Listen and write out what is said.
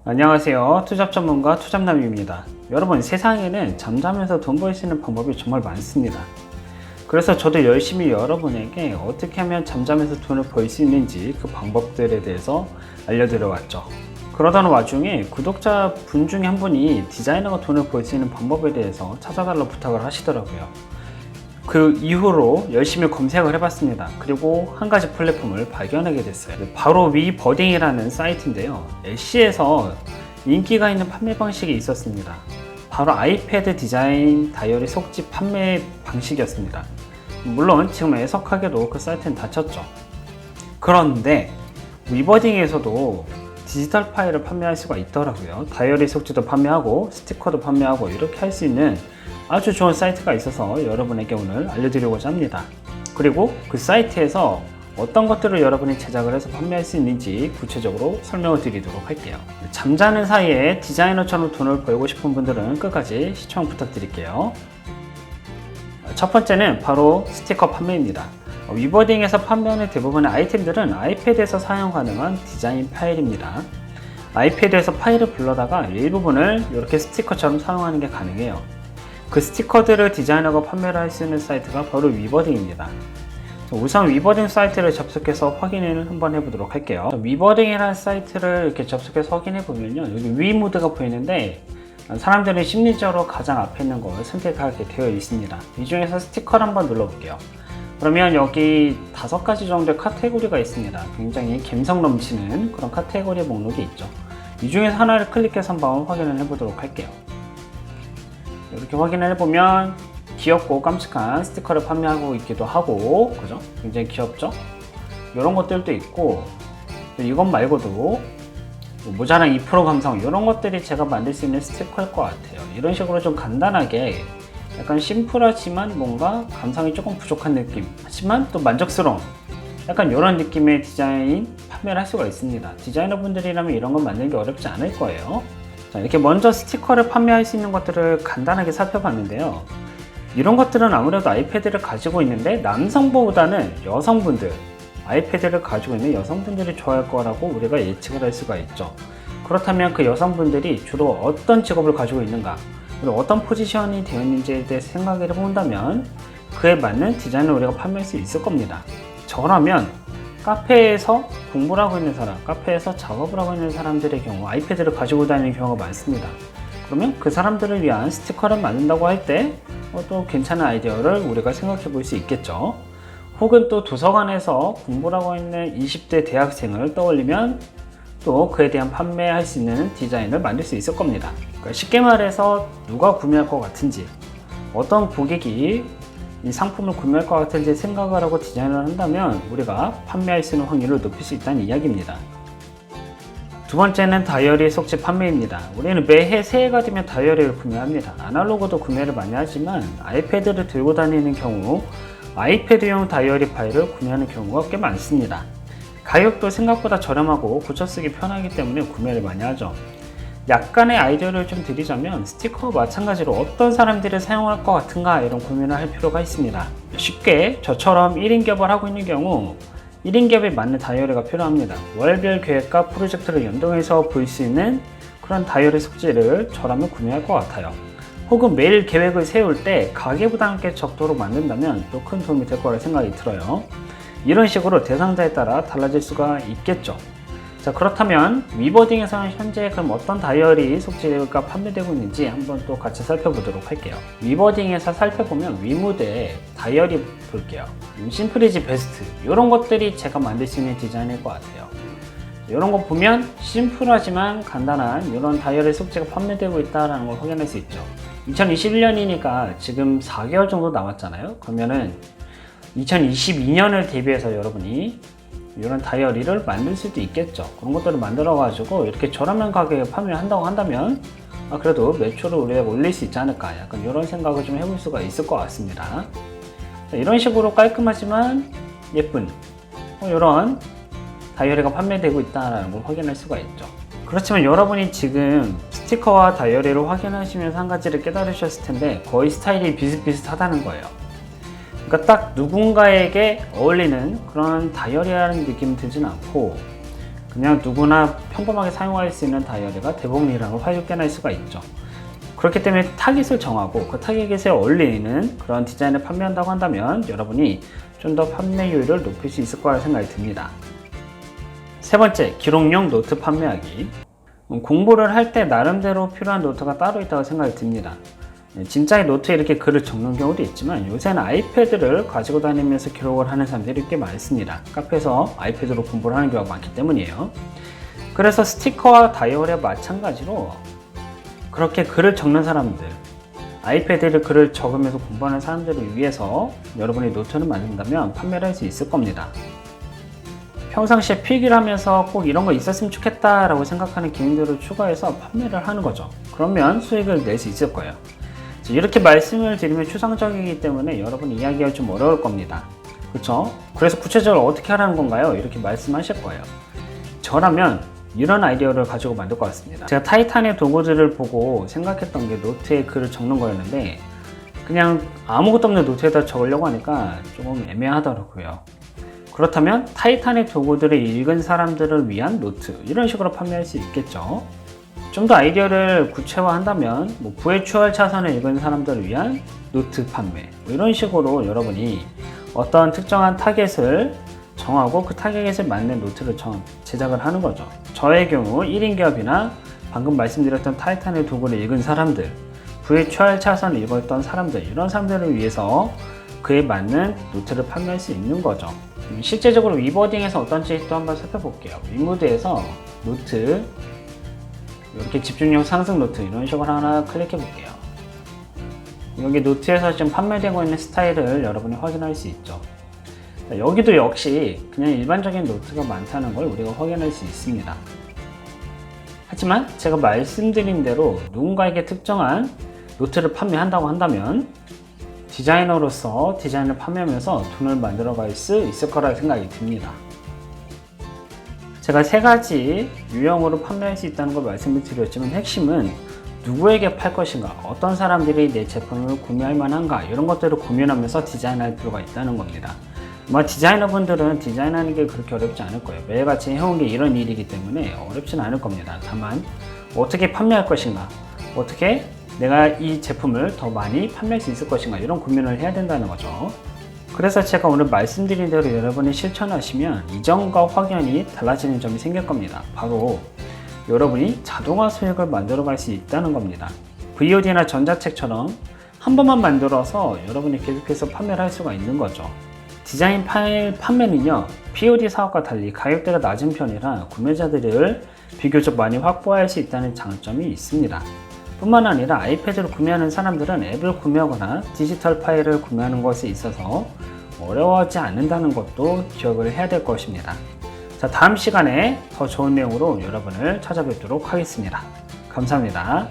안녕하세요. 투잡 전문가 투잡남입니다. 여러분, 세상에는 잠자면서 돈 벌 수 있는 방법이 정말 많습니다. 그래서 저도 열심히 여러분에게 어떻게 하면 잠자면서 돈을 벌 수 있는지 그 방법들에 대해서 알려드려 왔죠. 그러던 와중에 구독자 분 중에 한 분이 디자이너가 돈을 벌 수 있는 방법에 대해서 찾아달라고 부탁을 하시더라고요. 그 이후로 열심히 검색을 해봤습니다. 그리고 한 가지 플랫폼을 발견하게 됐어요. 바로 위버딩이라는 사이트인데요. 애쉬에서 인기가 있는 판매 방식이 있었습니다. 바로 아이패드 디자인 다이어리 속지 판매 방식이었습니다. 물론 지금 애석하게도 그 사이트는 닫혔죠. 그런데 위버딩에서도 디지털 파일을 판매할 수가 있더라고요. 다이어리 속지도 판매하고 스티커도 판매하고 이렇게 할 수 있는 아주 좋은 사이트가 있어서 여러분에게 오늘 알려드리고자 합니다. 그리고 그 사이트에서 어떤 것들을 여러분이 제작을 해서 판매할 수 있는지 구체적으로 설명을 드리도록 할게요. 잠자는 사이에 디자이너처럼 돈을 벌고 싶은 분들은 끝까지 시청 부탁드릴게요. 첫 번째는 바로 스티커 판매입니다. 위버딩에서 판매하는 대부분의 아이템들은 아이패드에서 사용 가능한 디자인 파일입니다. 아이패드에서 파일을 불러다가 일부분을 이렇게 스티커처럼 사용하는 게 가능해요. 그 스티커들을 디자이너가 판매를 할 수 있는 사이트가 바로 위버딩입니다. 우선 위버딩 사이트를 접속해서 확인을 한번 해보도록 할게요. 위버딩이라는 사이트를 이렇게 접속해서 확인해 보면요, 여기 위 모드가 보이는데 사람들은 심리적으로 가장 앞에 있는 걸 선택하게 되어 있습니다. 이 중에서 스티커를 한번 눌러볼게요. 그러면 여기 5가지 정도의 카테고리가 있습니다. 굉장히 감성 넘치는 그런 카테고리 목록이 있죠. 이 중에서 하나를 클릭해서 한번 확인을 해보도록 할게요. 이렇게 확인을 해보면 귀엽고 깜찍한 스티커를 판매하고 있기도 하고, 그죠? 굉장히 귀엽죠? 이런 것들도 있고, 이것 말고도 모자랑 2% 감성, 이런 것들이 제가 만들 수 있는 스티커일 것 같아요. 이런 식으로 좀 간단하게 약간 심플하지만 뭔가 감성이 조금 부족한 느낌, 하지만 또 만족스러운 약간 이런 느낌의 디자인 판매를 할 수가 있습니다. 디자이너 분들이라면 이런 건 만들기 어렵지 않을 거예요. 자, 이렇게 먼저 스티커를 판매할 수 있는 것들을 간단하게 살펴봤는데요. 이런 것들은 아무래도 아이패드를 가지고 있는데 남성보다는 여성분들, 아이패드를 가지고 있는 여성분들이 좋아할 거라고 우리가 예측을 할 수가 있죠. 그렇다면 그 여성분들이 주로 어떤 직업을 가지고 있는가, 그리고 어떤 포지션이 되어 있는지에 대해 생각을 해본다면 그에 맞는 디자인을 우리가 판매할 수 있을 겁니다. 저라면 카페에서 공부를 하고 있는 사람, 카페에서 작업을 하고 있는 사람들의 경우 아이패드를 가지고 다니는 경우가 많습니다. 그러면 그 사람들을 위한 스티커를 만든다고 할 때 또 괜찮은 아이디어를 우리가 생각해 볼 수 있겠죠. 혹은 또 도서관에서 공부를 하고 있는 20대 대학생을 떠올리면 또 그에 대한 판매할 수 있는 디자인을 만들 수 있을 겁니다. 그러니까 쉽게 말해서 누가 구매할 것 같은지, 어떤 고객이 이 상품을 구매할 것 같은지 생각을 하고 디자인을 한다면 우리가 판매할 수 있는 확률을 높일 수 있다는 이야기입니다. 두 번째는 다이어리 속지 판매입니다. 우리는 매해 새해가 되면 다이어리를 구매합니다. 아날로그도 구매를 많이 하지만 아이패드를 들고 다니는 경우 아이패드용 다이어리 파일을 구매하는 경우가 꽤 많습니다. 가격도 생각보다 저렴하고 고쳐쓰기 편하기 때문에 구매를 많이 하죠. 약간의 아이디어를 좀 드리자면 스티커와 마찬가지로 어떤 사람들이 사용할 것 같은가 이런 고민을 할 필요가 있습니다. 쉽게 저처럼 1인 겹을 하고 있는 경우 1인 겹에 맞는 다이어리가 필요합니다. 월별 계획과 프로젝트를 연동해서 볼 수 있는 그런 다이어리 속지를 저라면 구매할 것 같아요. 혹은 매일 계획을 세울 때 가계부와 함께 적도록 만든다면 또 큰 도움이 될 거라 생각이 들어요. 이런 식으로 대상자에 따라 달라질 수가 있겠죠. 자, 그렇다면 위버딩에서는 현재 그럼 어떤 다이어리 속지가 판매되고 있는지 한번 또 같이 살펴보도록 할게요. 위버딩에서 살펴보면 위모드에 다이어리 볼게요. 심플이지 베스트, 이런 것들이 제가 만들 수 있는 디자인일 것 같아요. 이런 거 보면 심플하지만 간단한 이런 다이어리 속지가 판매되고 있다는 걸 확인할 수 있죠. 2021년이니까 지금 4개월 정도 남았잖아요. 그러면은 2022년을 대비해서 여러분이 이런 다이어리를 만들 수도 있겠죠. 그런 것들을 만들어 가지고 이렇게 저렴한 가격에 판매를 한다고 한다면 그래도 매출을 우리가 올릴 수 있지 않을까, 약간 이런 생각을 좀 해볼 수가 있을 것 같습니다. 자, 이런 식으로 깔끔하지만 예쁜 이런 다이어리가 판매되고 있다는 걸 확인할 수가 있죠. 그렇지만 여러분이 지금 스티커와 다이어리를 확인하시면서 한 가지를 깨달으셨을 텐데 거의 스타일이 비슷비슷하다는 거예요. 그러니까 딱 누군가에게 어울리는 그런 다이어리라는 느낌이 들진 않고 그냥 누구나 평범하게 사용할 수 있는 다이어리가 대복리랑을 활용해낼 수가 있죠. 그렇기 때문에 타깃을 정하고 그 타깃에 어울리는 그런 디자인을 판매한다고 한다면 여러분이 좀 더 판매율을 높일 수 있을 거라 생각이 듭니다. 세 번째, 기록용 노트 판매하기. 공부를 할 때 나름대로 필요한 노트가 따로 있다고 생각이 듭니다. 진짜의 노트에 이렇게 글을 적는 경우도 있지만 요새는 아이패드를 가지고 다니면서 기록을 하는 사람들이 꽤 많습니다. 카페에서 아이패드로 공부를 하는 경우가 많기 때문이에요. 그래서 스티커와 다이어리와 마찬가지로 그렇게 글을 적는 사람들, 아이패드로 글을 적으면서 공부하는 사람들을 위해서 여러분이 노트를 만든다면 판매를 할 수 있을 겁니다. 평상시에 필기를 하면서 꼭 이런 거 있었으면 좋겠다 라고 생각하는 기능들을 추가해서 판매를 하는 거죠. 그러면 수익을 낼 수 있을 거예요. 이렇게 말씀을 드리면 추상적이기 때문에 여러분이 이해하기가 좀 어려울 겁니다. 그렇죠? 그래서 구체적으로 어떻게 하라는 건가요? 이렇게 말씀하실 거예요. 저라면 이런 아이디어를 가지고 만들 것 같습니다. 제가 타이탄의 도구들을 보고 생각했던 게 노트에 글을 적는 거였는데 그냥 아무것도 없는 노트에다 적으려고 하니까 조금 애매하더라고요. 그렇다면 타이탄의 도구들을 읽은 사람들을 위한 노트, 이런 식으로 판매할 수 있겠죠. 좀 더 아이디어를 구체화한다면 부의 추월 차선을 읽은 사람들을 위한 노트 판매, 이런 식으로 여러분이 어떤 특정한 타겟을 정하고 그 타겟에 맞는 노트를 제작을 하는 거죠. 저의 경우 1인 기업이나 방금 말씀드렸던 타이탄의 도구를 읽은 사람들, 부의 추월 차선을 읽었던 사람들, 이런 사람들을 위해서 그에 맞는 노트를 판매할 수 있는 거죠. 실제적으로 위버딩에서 어떤지 또 한번 살펴볼게요. 윙무드에서 노트, 이렇게 집중력 상승 노트, 이런 식으로 하나 클릭해 볼게요. 여기 노트에서 지금 판매되고 있는 스타일을 여러분이 확인할 수 있죠. 여기도 역시 그냥 일반적인 노트가 많다는 걸 우리가 확인할 수 있습니다. 하지만 제가 말씀드린 대로 누군가에게 특정한 노트를 판매한다고 한다면 디자이너로서 디자인을 판매하면서 돈을 만들어갈 수 있을 거라 생각이 듭니다. 제가 세 가지 유형으로 판매할 수 있다는 걸 말씀을 드렸지만 핵심은 누구에게 팔 것인가, 어떤 사람들이 내 제품을 구매할 만한가, 이런 것들을 고민하면서 디자인할 필요가 있다는 겁니다. 디자이너분들은 디자인하는 게 그렇게 어렵지 않을 거예요. 매일같이 해온 게 이런 일이기 때문에 어렵지는 않을 겁니다. 다만 어떻게 판매할 것인가, 어떻게 내가 이 제품을 더 많이 판매할 수 있을 것인가, 이런 고민을 해야 된다는 거죠. 그래서 제가 오늘 말씀드린 대로 여러분이 실천하시면 이전과 확연히 달라지는 점이 생길 겁니다. 바로 여러분이 자동화 수익을 만들어 갈 수 있다는 겁니다. VOD나 전자책처럼 한 번만 만들어서 여러분이 계속해서 판매를 할 수가 있는 거죠. 디자인 파일 판매는요, POD 사업과 달리 가격대가 낮은 편이라 구매자들을 비교적 많이 확보할 수 있다는 장점이 있습니다. 뿐만 아니라 아이패드를 구매하는 사람들은 앱을 구매하거나 디지털 파일을 구매하는 것에 있어서 어려워하지 않는다는 것도 기억을 해야 될 것입니다. 자, 다음 시간에 더 좋은 내용으로 여러분을 찾아뵙도록 하겠습니다. 감사합니다.